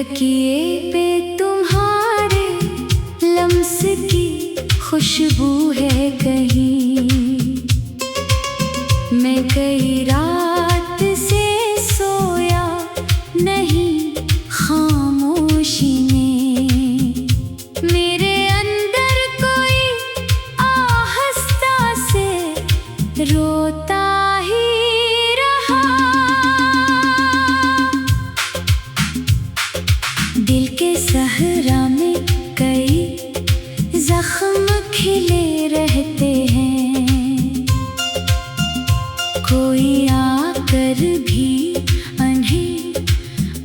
तकिए पे तुम्हारे लम्स की खुशबू है कहीं। मैं कई रात से सोया नहीं खामोशी में। मेरे अंदर कोई आहस्ता से रोता ही रहा। दिल के सहरा में कई जख्म खिले रहते हैं। कोई आकर भी उन्हें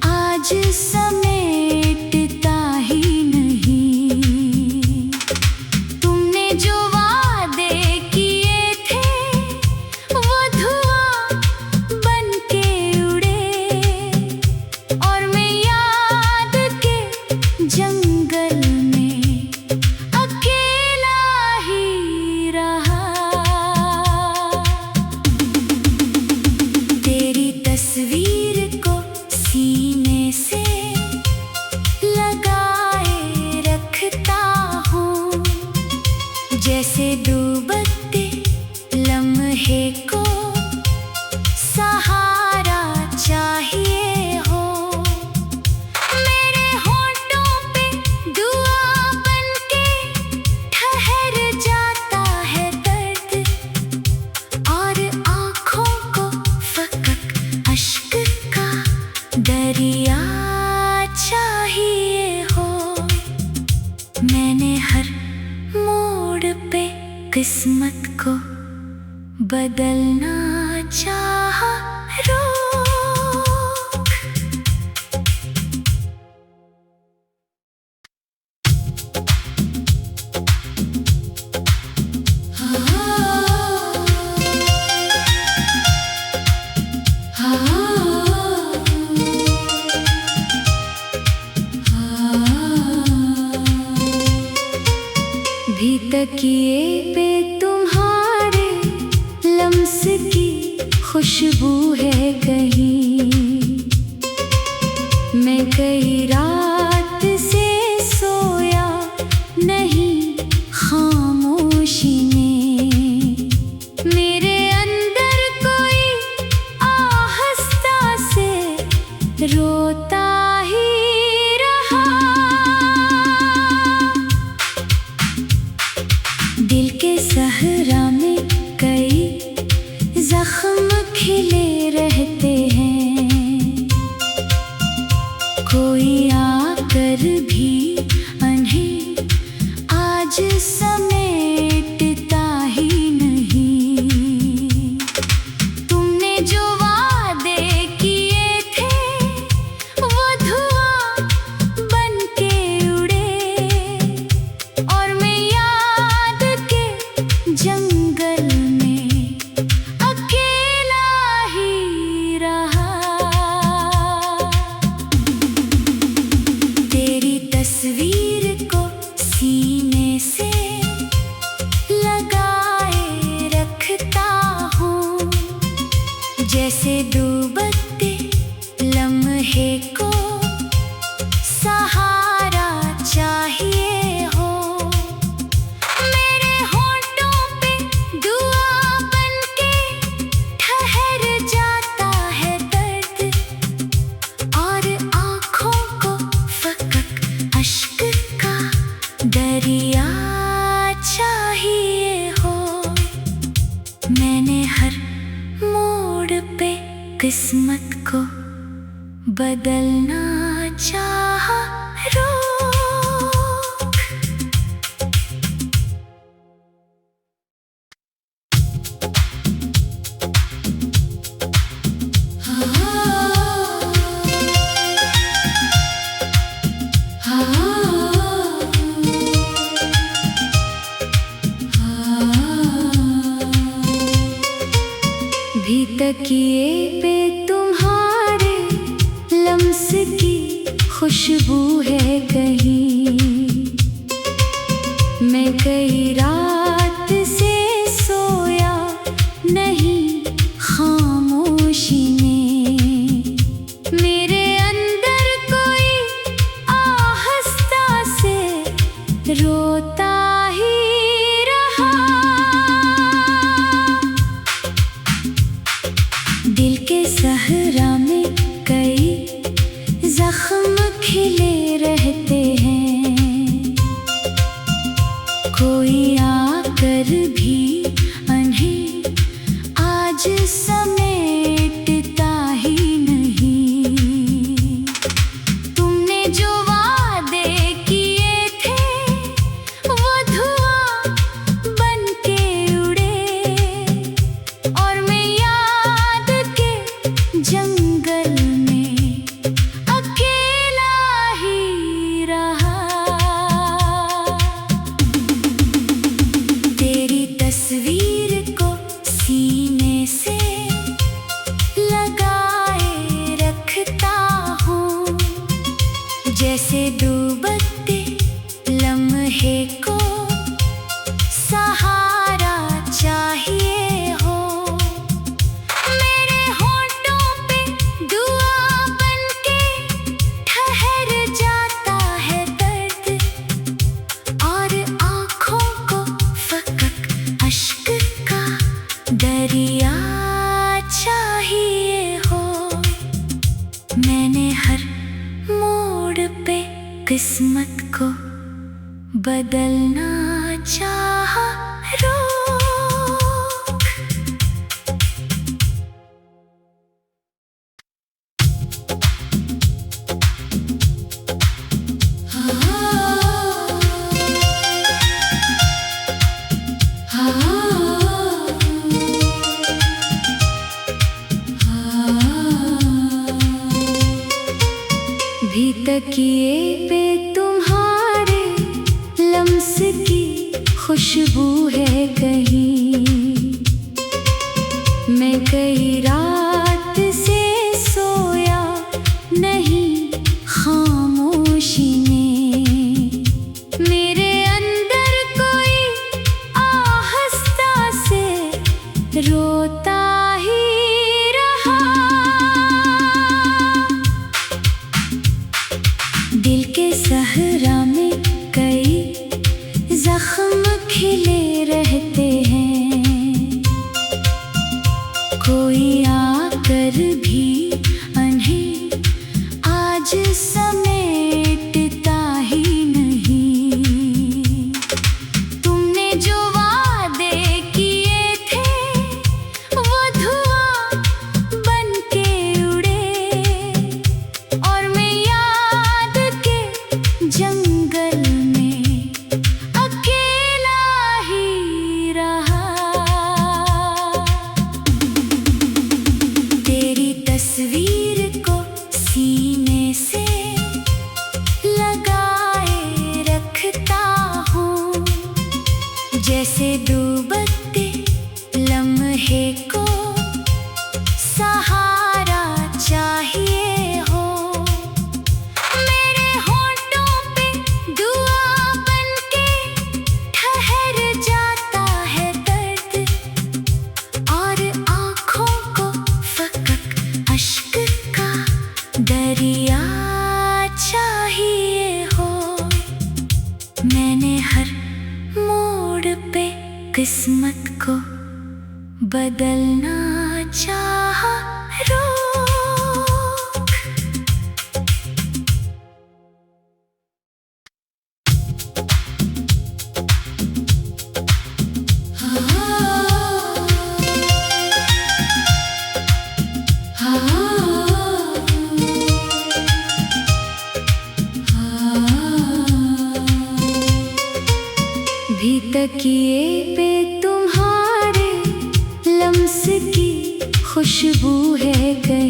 आज समेटता ही नहीं। तुमने जो वादे किए थे वो धुआं बन के उड़े, और मैं याद के जंगल में अकेला ही रहा। तेरी तस्वीर को सीने से लगाए रखता हूँ, जैसे डूबते लम्हे को सहारा चाहिए हो। मेरे होंठों पे दुआ बनके ठहर जाता है दर्द, और आँखों को फकक अश्क का दरिया चाहिए हो। मैंने हर मोड़ पे किस्मत को बदलना चाहा। रोक भी तकिए पे तुम्हारे लम्स की खुशबू है कहीं। मैं कई रात से सोया नहीं खामोशी में। मेरे अंदर कोई आहस्ता से रोता ही रहा। दिल के सहरा में कई जख्म खिले रहते हैं। कोई आकर भी उन्हें आज समेटता ही नहीं। तुमने जो वादे किए थे वो धुआं बन के उड़े, और मैं याद के जंगल में अकेला ही रहा। तेरी तस्वीर को सीने से लगाए रखता हूँ, जैसे डूबते लम्हे को सहारा चाहिए हो। मेरे होंठों पे दुआ बनके ठहर जाता है दर्द, और आँखों को फकक अश्क का दरिया चाहिए हो। मैंने हर मोड़ पे किस्मत को बदलना चाहा। रोक भी तकिए पे तुम्हारे लम्स की खुशबू है कहीं। सहरा में कई जख्म खिले रहते हैं। कोई आकर भी उन्हें आज समेटता ही नहीं। तुमने जो वादे किए थे वो धुआं बन के उड़े, और मैं याद के जंगल में अकेला ही रहा। तेरी तस्वीर को सीने से लगाए रखता हूँ, जैसे डूबते लम्हे को सहारा चाहिए हो। मेरे होठों पे दुआ बनके ठहर जाता है दर्द, और आँखों को फकक अश्क का दरिया चाहिए हो। मैंने हर मोड़ पे किस्मत को बदलना चाहा। रोक भी तकिए पे तुम्हारे लम्स की खुशबू है कहीं। मैं कई रात से सोया नहीं खामोशी में। मेरे अंदर कोई आहस्ता से रोता ही रहा। दिल के सहरा में कई जख्म खिले रहते हैं। कोई आकर भी उन्हें आज समेटता ही नहीं। तुमने जो वादे किए थे वो धुआं बन के उड़े, और मैं याद के जंगल में अकेला ही रहा। तेरी तस्वीर को सीने से लगाए रखता हूँ, जैसे डूबते लम्हे को सहारा चाहिए हो। मेरे होठों पे दुआ बनके ठहर जाता है दर्द, और आँखों को फकक अश्क का दरिया चाहिए हो। मैंने हर मोड़ पे किस्मत को बदलना चाहा। रोक भी तकिए पे तुम्हारे लम्स की खुशबू है कहीं।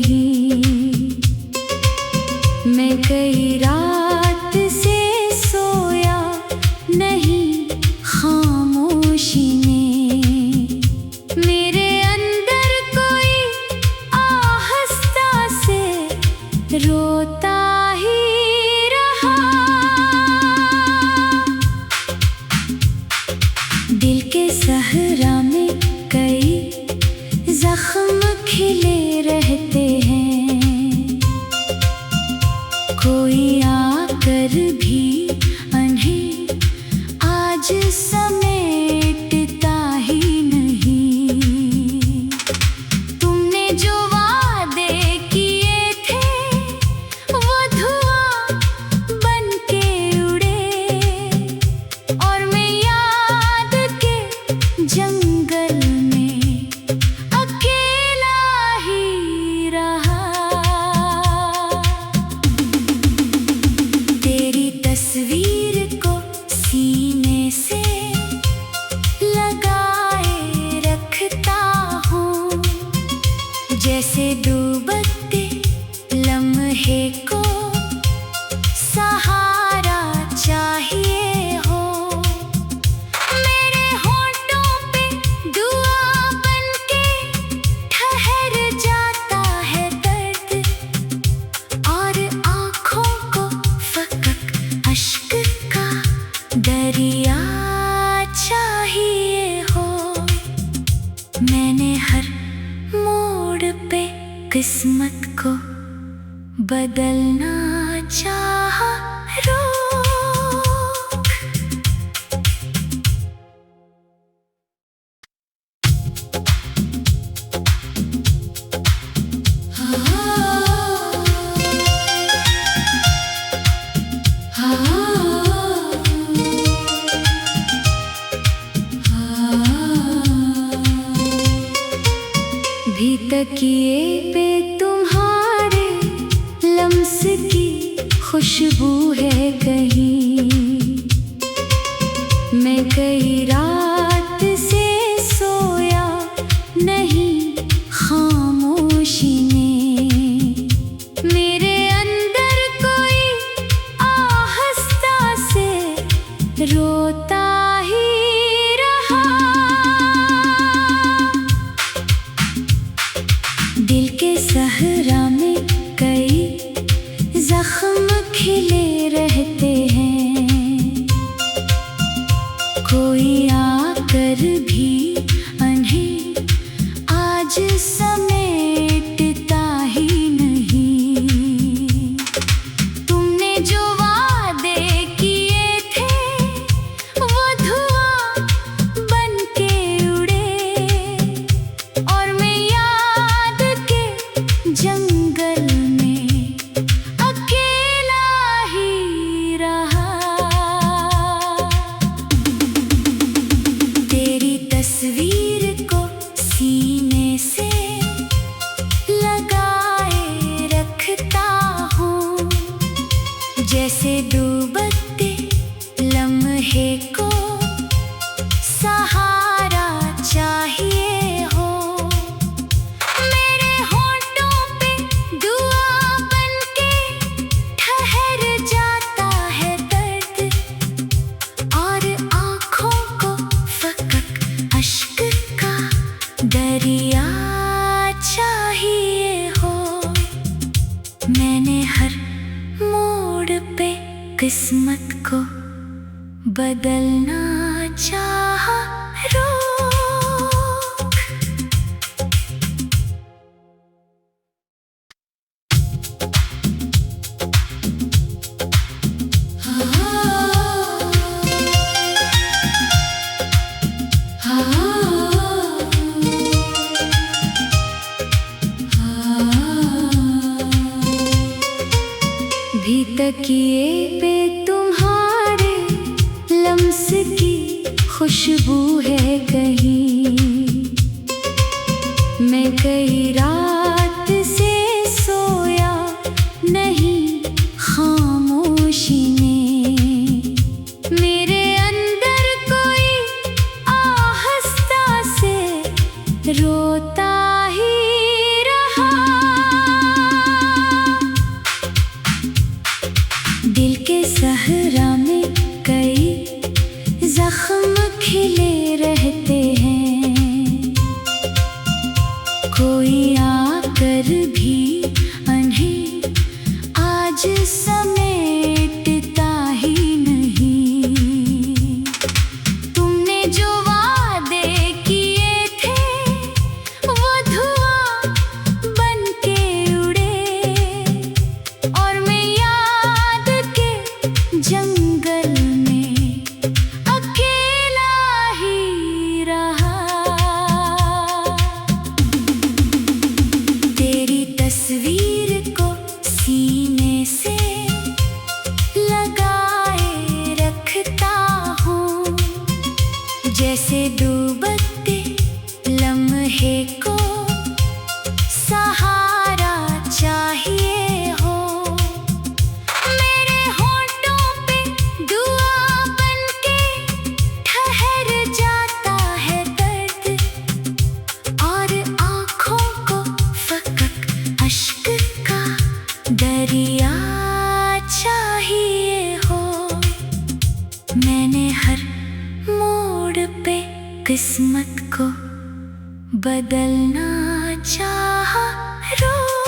को बदलना चाह रोक। भी तकिए पे तुम्हारे लम्स की खुशबू है कहीं। मैं कई रात से सोया नहीं खामोशी ने। मेरे अंदर कोई आहस्ता से रोता ही रहा। दिल के सहरा में कई जख्म खिले रहते हैं। कोई आकर भी उन्हें आज समेटता ही नहीं। तुमने जो वादे किए थे वो धुआं बन के उड़े, और मैं याद के जंगल में अकेला ही रहा। तेरी तस्वीर को सीने से लगाए रखता हूँ, जैसे डूबते लम्हे को सहारा चाहिए हो। मेरे होठों पे दुआ बनके ठहर जाता है दर्द, और आँखों को फकक अश्क का दरिया चाहिए हो। मैंने हर मोड़ पे किस्मत को बदलना चाह रोक। भी तकिए पे तुम्हारे लम्स की खुशबू है कहीं। मैं कई रात से सोया नहीं खामोशी ने। मेरे अंदर कोई आहस्ता से रोता ही रहा। दिल के सहरा में कई जख्म खिले रहते हैं। कोई आकर भी उन्हें आज समेटता ही नहीं। तुमने जो वादे किए थे वो धुआं बन के उड़े, और मैं याद के जंगल में अकेला ही रहा। तेरी तस्वीर को सीने से लगाए रखता हूँ, जैसे डूबते लम्हे को सहारा चाहिए हो। मेरे होठों पे दुआ बनके ठहर जाता है दर्द, और आँखों को फकक अश्क का दरिया चाहिए हो। मैंने हर मोड़ पे किस्मत को बदलना चाह रोक।